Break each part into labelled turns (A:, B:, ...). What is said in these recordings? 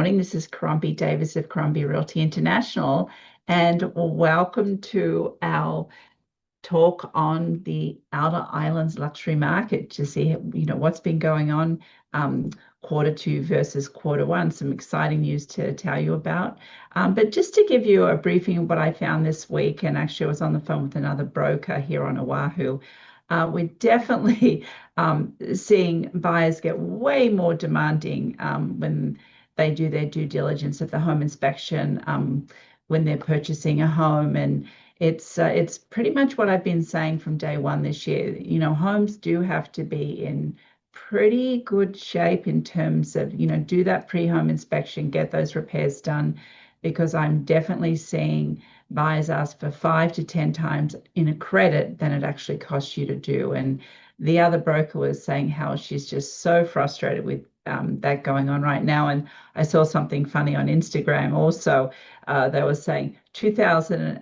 A: Morning. This is Caron Davis of Caron Realty International, and welcome to our talk on the Outer Islands luxury market to see, what's been going on quarter two versus quarter one. Some exciting news to tell you about. But just to give you a briefing of what I found this week, and actually I was on the phone with another broker here on Oahu. We're definitely seeing buyers get way more demanding when they do their due diligence at the home inspection, when they're purchasing a home. And it's pretty much what I've been saying from day one this year. Homes do have to be in pretty good shape in terms of, do that pre-home inspection, get those repairs done, because I'm definitely seeing buyers ask for 5 to 10 times in a credit than it actually costs you to do. And the other broker was saying how she's just so frustrated with that going on right now. And I saw something funny on Instagram also. They were saying 2000,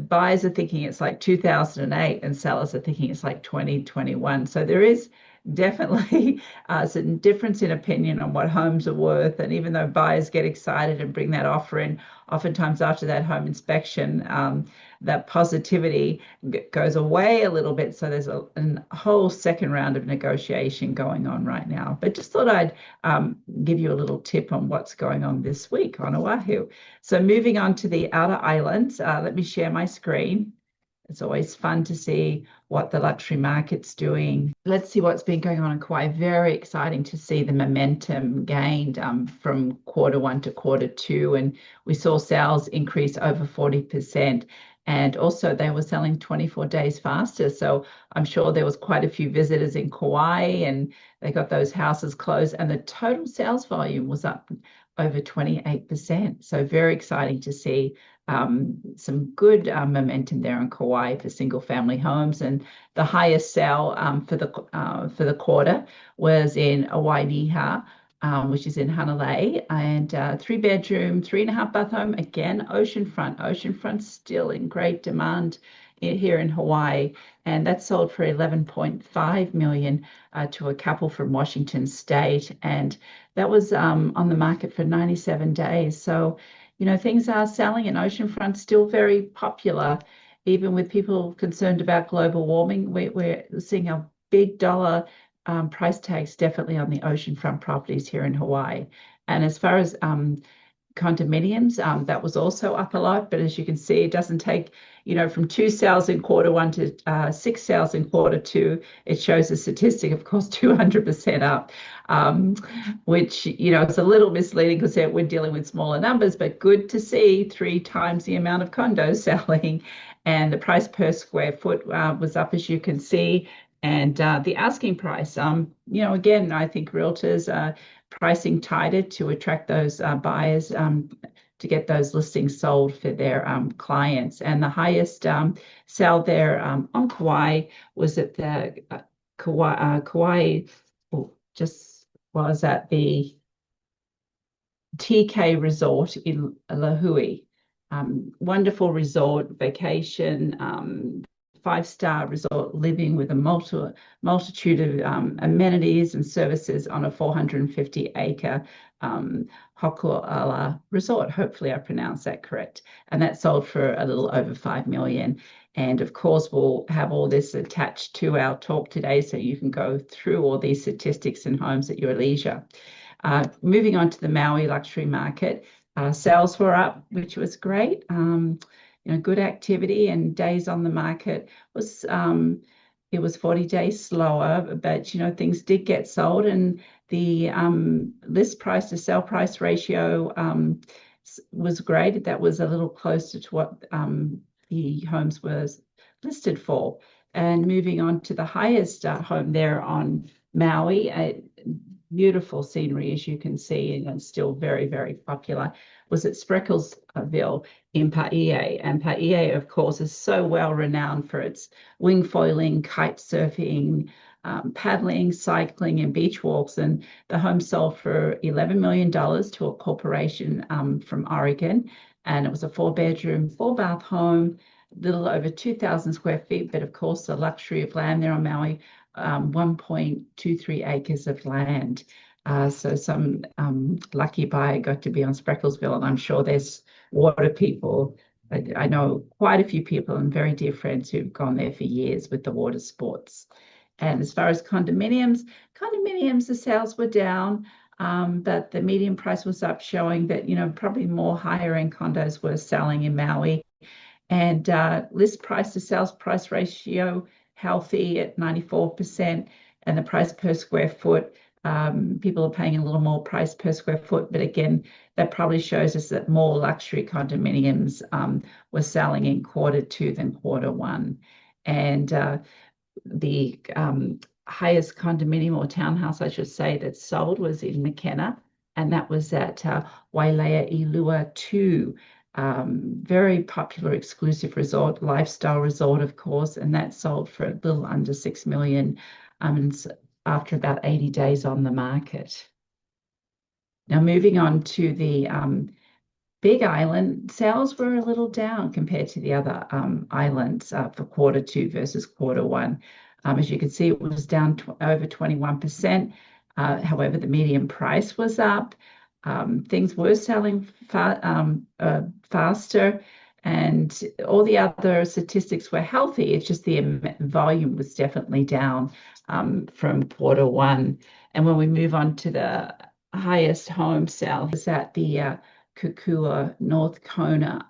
A: buyers are thinking it's like 2008 and sellers are thinking it's like 2021. So there is definitely some difference in opinion on what homes are worth. And even though buyers get excited and bring that offer in, oftentimes after that home inspection, that positivity goes away a little bit. So there's a whole second round of negotiation going on right now. But just thought I'd give you a little tip on what's going on this week on Oahu. So moving on to the outer islands, let me share my screen. It's always fun to see what the luxury market's doing. Let's see what's been going on in Kauai. Very exciting to see the momentum gained from quarter one to quarter two. And we saw sales increase over 40%. And also they were selling 24 days faster. So I'm sure there was quite a few visitors in Kauai and they got those houses closed. And the total sales volume was up over 28%. So very exciting to see some good momentum there in Kauai for single family homes. And the highest sale for the quarter was in Waidiha, which is in Hanalei, and 3-bedroom, 3.5 bath home, again, oceanfront. Oceanfront still in great demand here in Hawaii, and that sold for 11.5 million to a couple from Washington State, and that was on the market for 97 days. So, things are selling, and oceanfront still very popular, even with people concerned about global warming. We're seeing a big dollar price tags definitely on the oceanfront properties here in Hawaii. And as far as condominiums, that was also up a lot, but as you can see, it doesn't take, from 2 sales in quarter one to 6 sales in quarter two. It shows a statistic, of course, 200% up, which, it's a little misleading because we're dealing with smaller numbers, but good to see 3 times the amount of condos selling. And the price per square foot was up, as you can see. And the asking price, again, I think realtors are pricing tighter to attract those buyers to get those listings sold for their clients. And the highest sale there on Kauai was at the Kauai, just was at the TK Resort in Lahui. Wonderful resort, vacation, 5-star resort living with a multitude of amenities and services on a 450-acre Hokuala resort. Hopefully I pronounced that correct. And that sold for a little over 5 million. And of course, we'll have all this attached to our talk today so you can go through all these statistics and homes at your leisure. Moving on to the Maui luxury market, sales were up, which was great. Good activity, and days on the market was it was 40 days slower, but things did get sold, and the list price to sell price ratio was great. That was a little closer to what the homes were listed for. And moving on to the highest home there on Maui, beautiful scenery, as you can see, and it's still very, very popular, was at Sprecklesville in Paie. And Paie, of course, is so well renowned for its wing foiling, kite surfing, paddling, cycling, and beach walks. And the home sold for $11 million to a corporation from Oregon. And it was a 4-bedroom, 4-bath home, little over 2,000 square feet, but of course, the luxury of land there on Maui, 1.23 acres of land. So some lucky buyer got to be on Sprecklesville, and I'm sure there's water people. I know quite a few people and very dear friends who've gone there for years with the water sports. And as far as condominiums, the sales were down, but the median price was up, showing that, probably more higher end condos were selling in Maui. And list price to sales price ratio healthy at 94%, and the price per square foot, people are paying a little more price per square foot, but again, that probably shows us that more luxury condominiums were selling in quarter 2 than quarter 1. And the highest condominium or townhouse, I should say, that sold was in McKenna, and that was at Wailea Ilua 2. Very popular exclusive resort, lifestyle resort, of course, and that sold for a little under 6 million after about 80 days on the market. Now, moving on to the Big Island, sales were a little down compared to the other islands for quarter 2 versus quarter 1. As you can see, it was down over 21%. However, the median price was up. Things were selling faster, and all the other statistics were healthy. It's just the volume was definitely down from quarter 1. And when we move on to the highest home sale, is at the Kukua North Kona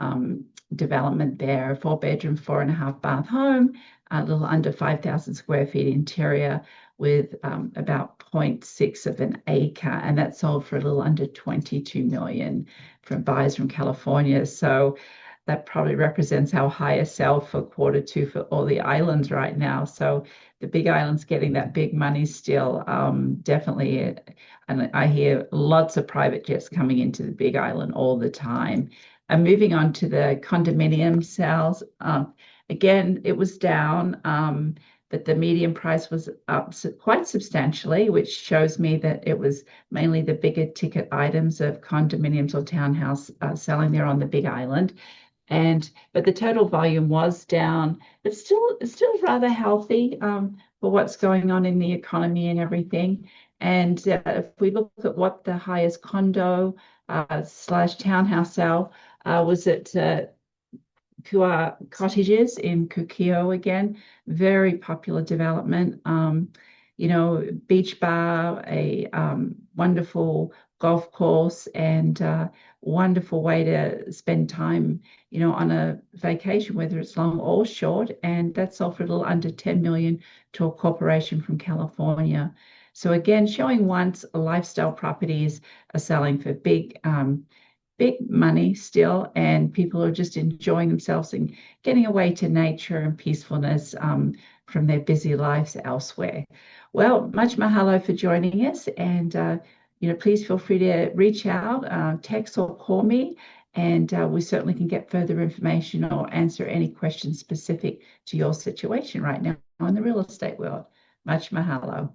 A: development there, a 4-bedroom, 4.5-bath home, a little under 5,000 square feet interior with about 0.6 of an acre, and that sold for a little under 22 million from buyers from California. So that probably represents our highest sale for quarter 2 for all the islands right now. So the Big Island's getting that big money still, definitely. And I hear lots of private jets coming into the Big Island all the time. And moving on to the condominium sales, again, it was down, but the median price was up quite substantially, which shows me that it was mainly the bigger ticket items of condominiums or townhouse selling there on the Big Island. But the total volume was down, but still rather healthy for what's going on in the economy and everything. And if we look at what the highest condo slash townhouse sale was at Kua Cottages in Kukio again, very popular development. Beach bar, a wonderful golf course, and wonderful way to spend time, on a vacation, whether it's long or short. And that's sold for a little under 10 million to a corporation from California. So again, showing once lifestyle properties are selling for big money still, and people are just enjoying themselves and getting away to nature and peacefulness from their busy lives elsewhere. Well, much mahalo for joining us, and please feel free to reach out, text or call me, and we certainly can get further information or answer any questions specific to your situation right now in the real estate world. Much mahalo.